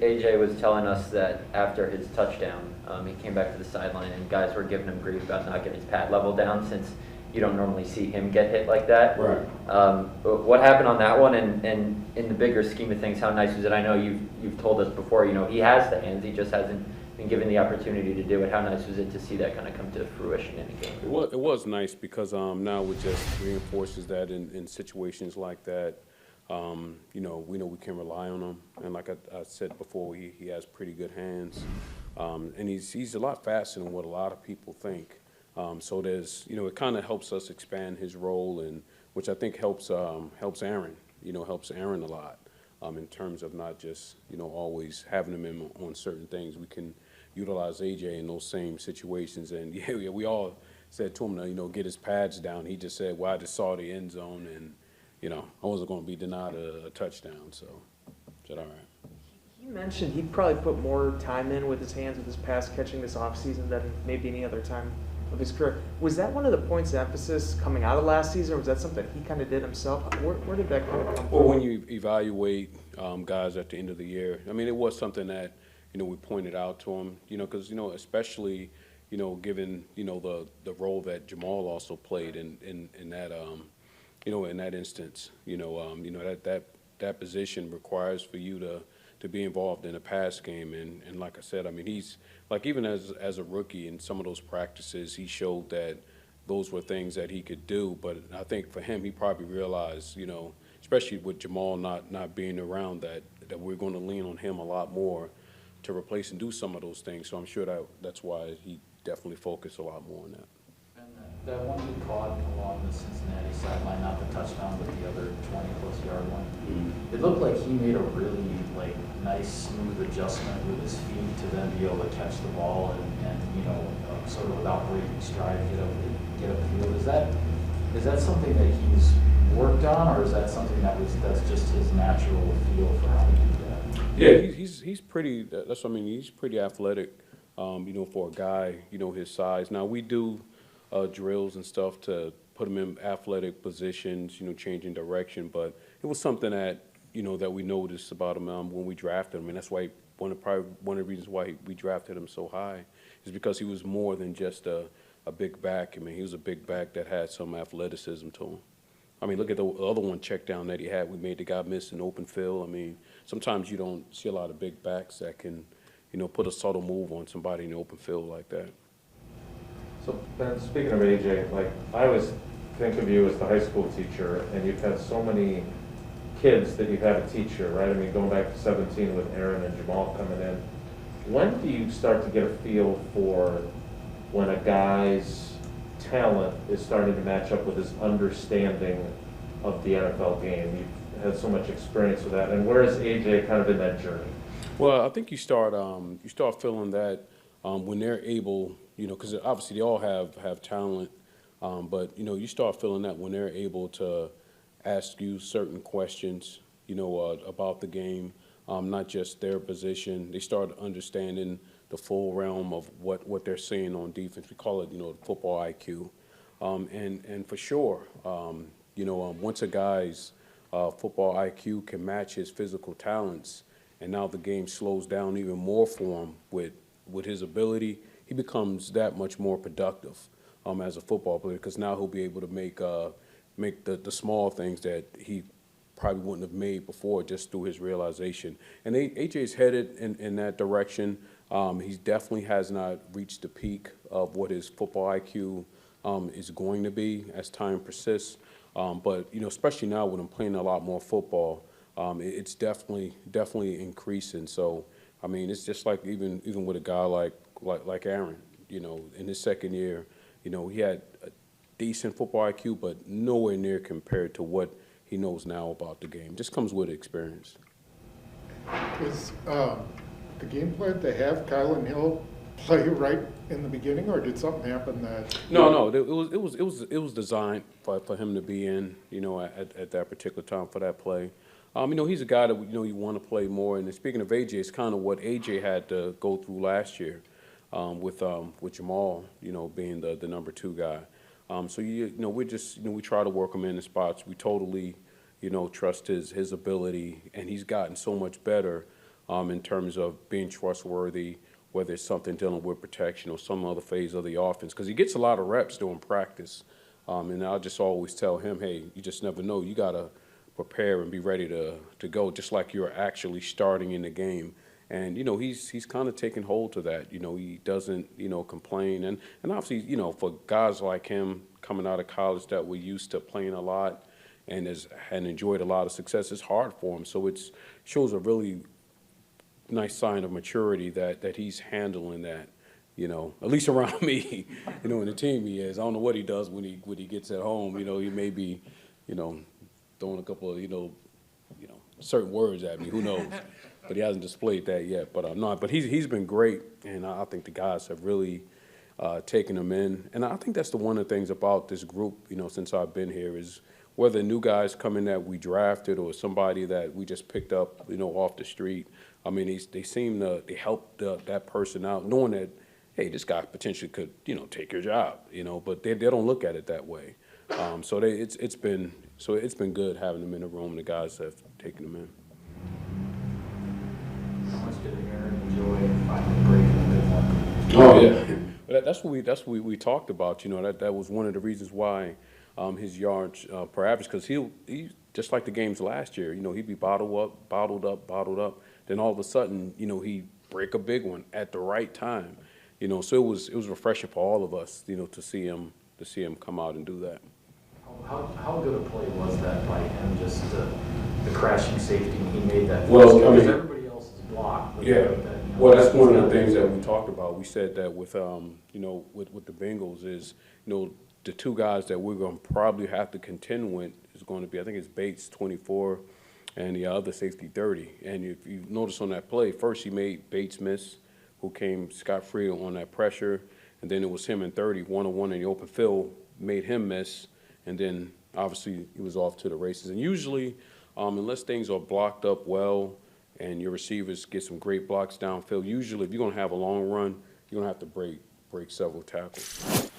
AJ was telling us that after his touchdown, he came back to the sideline and guys were giving him grief about not getting his pad level down since you don't normally see him get hit like that. Right. What happened on that one, and in the bigger scheme of things, how nice was it? I know you've told us before, he has the hands, he just hasn't been given the opportunity to do it. How nice was it to see that kind of come to fruition in a game? It was nice because now it just reinforces that in situations like that, we know we can rely on him. And like I said before, he has pretty good hands. And he's a lot faster than what a lot of people think. So there's, it kind of helps us expand his role, and which I think helps Aaron, helps Aaron a lot in terms of not just, always having him in on certain things. We can utilize AJ in those same situations. And yeah, we all said to him, get his pads down. He just said, well, I just saw the end zone and, I wasn't going to be denied a touchdown. So I said, all right. He mentioned he'd probably put more time in with his hands with his pass catching this offseason than maybe any other time of his career. Was that one of the points of emphasis coming out of last season, or was that something he kind of did himself? Where did that come from? Well, when you evaluate guys at the end of the year, I mean, it was something that, we pointed out to him, because, especially, given, the role that Jamal also played in that, in that instance, that position requires for you to be involved in a pass game. And like I said, I mean, he's like, even as a rookie in some of those practices, he showed that those were things that he could do. But I think for him, he probably realized, especially with Jamal not being around, that we're going to lean on him a lot more to replace and do some of those things. So I'm sure that's why he definitely focused a lot more on that. And that one he caught along the Cincinnati sideline, not the touchdown, but the other 20-plus yard one, it looked like he made a really nice, smooth adjustment with his feet to then be able to catch the ball and sort of without breaking stride, get upfield. Is that something that he's worked on, or is that something that's just his natural feel for how to do that? Yeah, he's pretty. That's what I mean. He's pretty athletic, for a guy, his size. Now we do drills and stuff to put him in athletic positions, changing direction. But it was something that that we noticed about him when we drafted him, and that's why one of the reasons why we drafted him so high is because he was more than just a big back. I mean, he was a big back that had some athleticism to him. I mean, look at the other one check down that he had. We made the guy miss an open field. I mean, sometimes you don't see a lot of big backs that can, put a subtle move on somebody in the open field like that. So, Ben, speaking of AJ, I always think of you as the high school teacher, and you've had so many kids that you've had to teach here, right? I mean, going back to 17 with Aaron and Jamal coming in. When do you start to get a feel for when a guy's talent is starting to match up with his understanding of the NFL game? You've had so much experience with that, and where is AJ kind of in that journey? Well, I think you start feeling that when they're able, because obviously they all have talent, but you start feeling that when they're able to ask you certain questions, about the game, not just their position. They start understanding the full realm of what they're seeing on defense. We call it, football IQ, and for sure, once a guy's football IQ can match his physical talents, and now the game slows down even more for him with his ability, he becomes that much more productive as a football player, because now he'll be able to make the small things that he probably wouldn't have made before just through his realization. And AJ's headed in that direction. He definitely has not reached the peak of what his football IQ is going to be as time persists. But especially now when I'm playing a lot more football, it's definitely increasing. So I mean, it's just like even with a guy like Aaron, in his second year, he had a decent football IQ, but nowhere near compared to what he knows now about the game. Just comes with experience. Is the game plan to have Kylan Hill play right in the beginning, or did something happen that? No. It was designed for him to be in, at that particular time for that play. He's a guy that you want to play more. And speaking of AJ, it's kind of what AJ had to go through last year, with Jamal, being the number 2 guy. So we try to work him in the spots. We totally, trust his ability, and he's gotten so much better in terms of being trustworthy, whether it's something dealing with protection or some other phase of the offense, because he gets a lot of reps during practice. And I'll just always tell him, hey, you just never know. You got to prepare and be ready to go, just like you're actually starting in the game. And, he's kind of taken hold to that. He doesn't, complain. And obviously, for guys like him coming out of college that were used to playing a lot and enjoyed a lot of success, it's hard for him. So it shows a really nice sign of maturity that he's handling that, at least around me, in the team he is. I don't know what he does when he gets at home. He may be, throwing a couple of, certain words at me. Who knows? But he hasn't displayed that yet. But no, but he's been great, and I think the guys have really taken him in. And I think that's one of the things about this group, since I've been here, is whether new guys come in that we drafted or somebody that we just picked up, off the street. I mean, they seem to help that person out, knowing that, hey, this guy potentially could, take your job, but they don't look at it that way. So it's been good having them in the room. The guys have taken them in. How much did Aaron enjoy finally breaking a good one? Oh yeah, but that's what we talked about. That was one of the reasons why his yards per average, because he just like the games last year. He'd be bottled up. Then all of a sudden, he'd break a big one at the right time. So it was refreshing for all of us, to see him come out and do that. How good a play was that by him, just the crashing safety, and he made that? Well, I mean, because everybody else is blocked. Yeah. Well, that's one of the things that we talked about. We said that with with the Bengals is, the two guys that we're going to probably have to contend with is going to be, I think it's Bates 24 and the other safety 30. And if you notice on that play, first he made Bates miss, who came scot-free on that pressure, and then it was him and 30, one-on-one in the open field, made him miss, and then obviously he was off to the races. And usually, unless things are blocked up well and your receivers get some great blocks downfield, usually if you're going to have a long run, you're going to have to break several tackles.